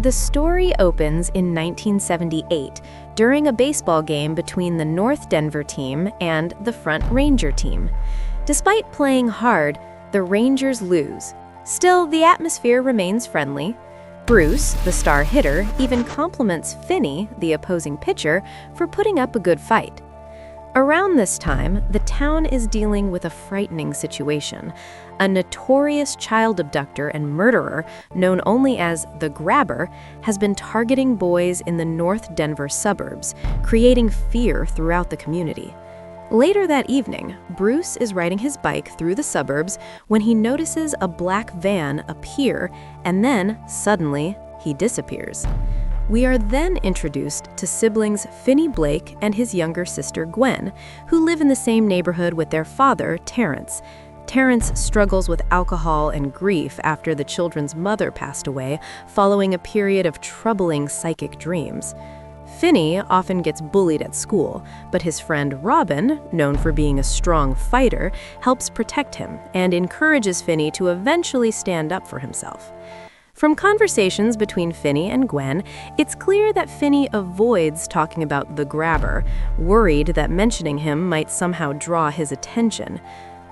The story opens in 1978 during a baseball game between the North Denver team and the Front Ranger team. Despite playing hard, the Rangers lose. Still, the atmosphere remains friendly. Bruce, the star hitter, even compliments Finney, the opposing pitcher, for putting up a good fight. Around this time, the town is dealing with a frightening situation. A notorious child abductor and murderer, known only as the Grabber, has been targeting boys in the North Denver suburbs, creating fear throughout the community. Later that evening, Bruce is riding his bike through the suburbs when he notices a black van appear, and then, suddenly, he disappears. We are then introduced to siblings Finney Blake and his younger sister Gwen, who live in the same neighborhood with their father, Terrence. Terrence struggles with alcohol and grief after the children's mother passed away, following a period of troubling psychic dreams. Finney often gets bullied at school, but his friend Robin, known for being a strong fighter, helps protect him and encourages Finney to eventually stand up for himself. From conversations between Finney and Gwen, it's clear that Finney avoids talking about the Grabber, worried that mentioning him might somehow draw his attention.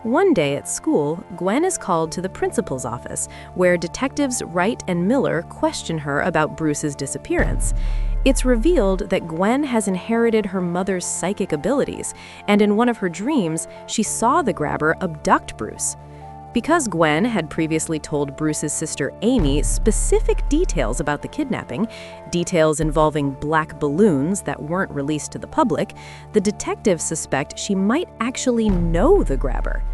One day at school, Gwen is called to the principal's office, where detectives Wright and Miller question her about Bruce's disappearance. It's revealed that Gwen has inherited her mother's psychic abilities, and in one of her dreams, she saw the Grabber abduct Bruce. Because Gwen had previously told Bruce's sister Amy specific details about the kidnapping, details involving black balloons that weren't released to the public, the detectives suspect she might actually know the Grabber.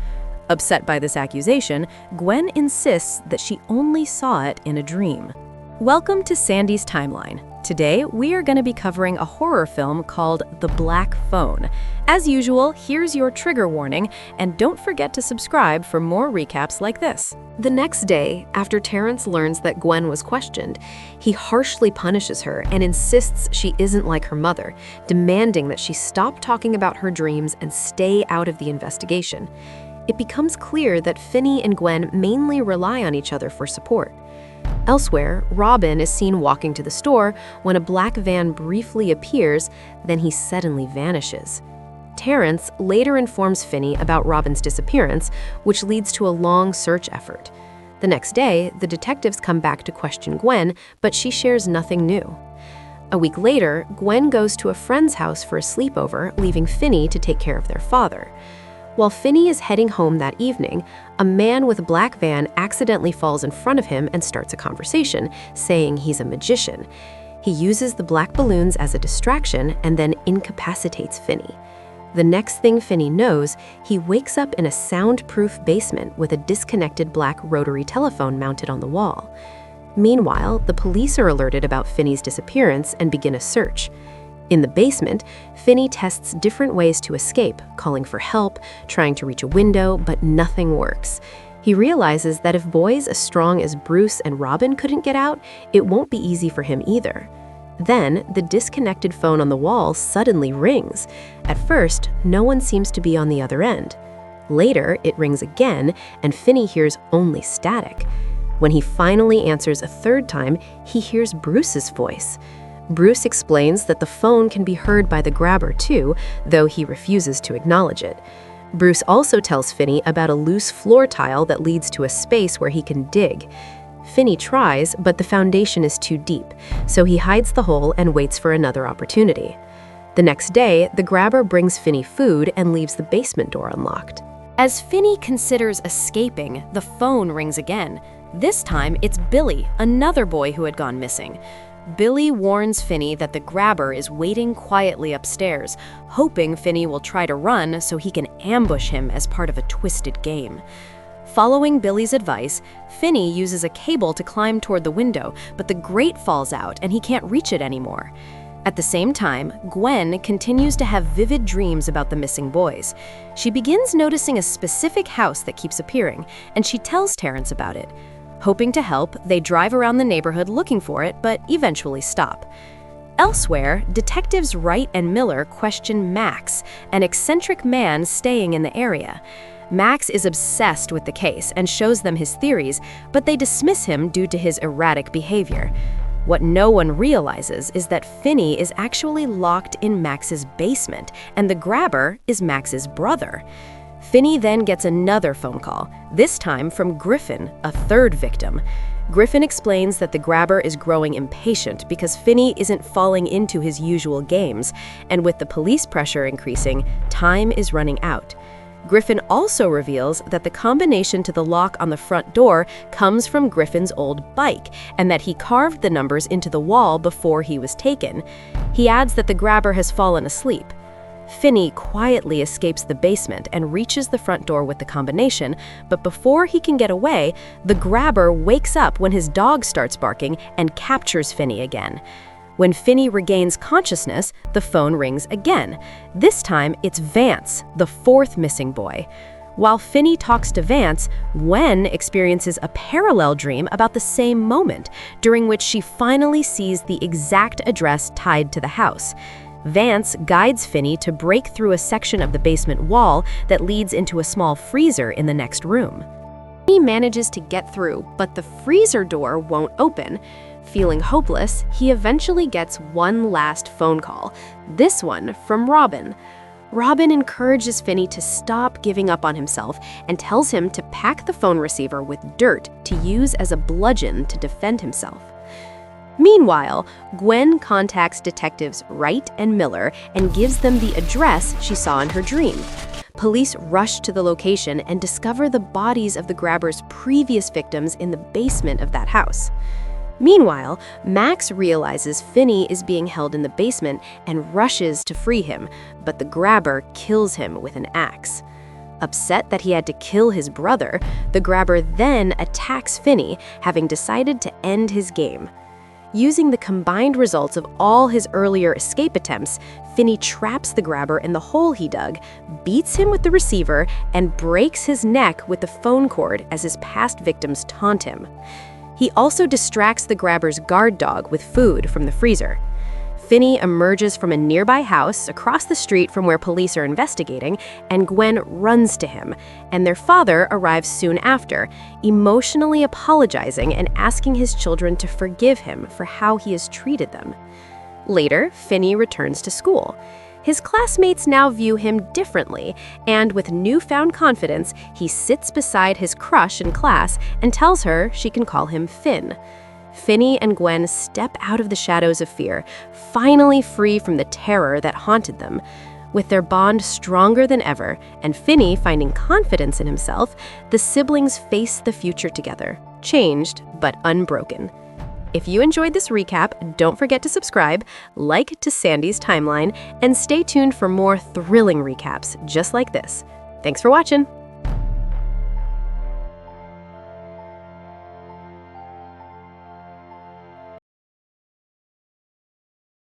Upset by this accusation, Gwen insists that she only saw it in a dream. Welcome to Sandy's Timeline. Today, we are going to be covering a horror film called The Black Phone. As usual, here's your trigger warning, and don't forget to subscribe for more recaps like this. The next day, after Terrence learns that Gwen was questioned, he harshly punishes her and insists she isn't like her mother, demanding that she stop talking about her dreams and stay out of the investigation. It becomes clear that Finney and Gwen mainly rely on each other for support. Elsewhere, Robin is seen walking to the store when a black van briefly appears, then he suddenly vanishes. Terrence later informs Finney about Robin's disappearance, which leads to a long search effort. The next day, the detectives come back to question Gwen, but she shares nothing new. A week later, Gwen goes to a friend's house for a sleepover, leaving Finney to take care of their father. While Finney is heading home that evening, a man with a black van accidentally falls in front of him and starts a conversation, saying he's a magician. He uses the black balloons as a distraction and then incapacitates Finney. The next thing Finney knows, he wakes up in a soundproof basement with a disconnected black rotary telephone mounted on the wall. Meanwhile, the police are alerted about Finney's disappearance and begin a search. In the basement, Finney tests different ways to escape, calling for help, trying to reach a window, but nothing works. He realizes that if boys as strong as Bruce and Robin couldn't get out, it won't be easy for him either. Then, the disconnected phone on the wall suddenly rings. At first, no one seems to be on the other end. Later, it rings again, and Finney hears only static. When he finally answers a third time, he hears Bruce's voice. Bruce explains that the phone can be heard by the Grabber too, though he refuses to acknowledge it. Bruce also tells Finney about a loose floor tile that leads to a space where he can dig. Finney tries, but the foundation is too deep, so he hides the hole and waits for another opportunity. The next day, the Grabber brings Finney food and leaves the basement door unlocked. As Finney considers escaping, the phone rings again. This time, it's Billy, another boy who had gone missing. Billy warns Finney that the Grabber is waiting quietly upstairs, hoping Finney will try to run so he can ambush him as part of a twisted game. Following Billy's advice, Finney uses a cable to climb toward the window, but the grate falls out and he can't reach it anymore. At the same time, Gwen continues to have vivid dreams about the missing boys. She begins noticing a specific house that keeps appearing, and she tells Terrence about it. Hoping to help, they drive around the neighborhood looking for it, but eventually stop. Elsewhere, detectives Wright and Miller question Max, an eccentric man staying in the area. Max is obsessed with the case and shows them his theories, but they dismiss him due to his erratic behavior. What no one realizes is that Finney is actually locked in Max's basement, and the grabber is Max's brother. Finney then gets another phone call, this time from Griffin, a third victim. Griffin explains that the grabber is growing impatient because Finney isn't falling into his usual games, and with the police pressure increasing, time is running out. Griffin also reveals that the combination to the lock on the front door comes from Griffin's old bike, and that he carved the numbers into the wall before he was taken. He adds that the grabber has fallen asleep. Finney quietly escapes the basement and reaches the front door with the combination, but before he can get away, the grabber wakes up when his dog starts barking and captures Finney again. When Finney regains consciousness, the phone rings again. This time, it's Vance, the fourth missing boy. While Finney talks to Vance, Gwen experiences a parallel dream about the same moment, during which she finally sees the exact address tied to the house. Vance guides Finney to break through a section of the basement wall that leads into a small freezer in the next room. He manages to get through, but the freezer door won't open. Feeling hopeless, he eventually gets one last phone call, this one from Robin. Robin encourages Finney to stop giving up on himself and tells him to pack the phone receiver with dirt to use as a bludgeon to defend himself. Meanwhile, Gwen contacts detectives Wright and Miller and gives them the address she saw in her dream. Police rush to the location and discover the bodies of the grabber's previous victims in the basement of that house. Meanwhile, Max realizes Finney is being held in the basement and rushes to free him, but the grabber kills him with an axe. Upset that he had to kill his brother, the grabber then attacks Finney, having decided to end his game. Using the combined results of all his earlier escape attempts, Finney traps the grabber in the hole he dug, beats him with the receiver, and breaks his neck with the phone cord as his past victims taunt him. He also distracts the grabber's guard dog with food from the freezer. Finney emerges from a nearby house across the street from where police are investigating, and Gwen runs to him, and their father arrives soon after, emotionally apologizing and asking his children to forgive him for how he has treated them. Later, Finney returns to school. His classmates now view him differently, and with newfound confidence, he sits beside his crush in class and tells her she can call him Finn. Finney and Gwen step out of the shadows of fear, finally free from the terror that haunted them. With their bond stronger than ever, and Finney finding confidence in himself, the siblings face the future together, changed but unbroken. If you enjoyed this recap, don't forget to subscribe, like to Sandy's timeline, and stay tuned for more thrilling recaps just like this. Thanks for watching!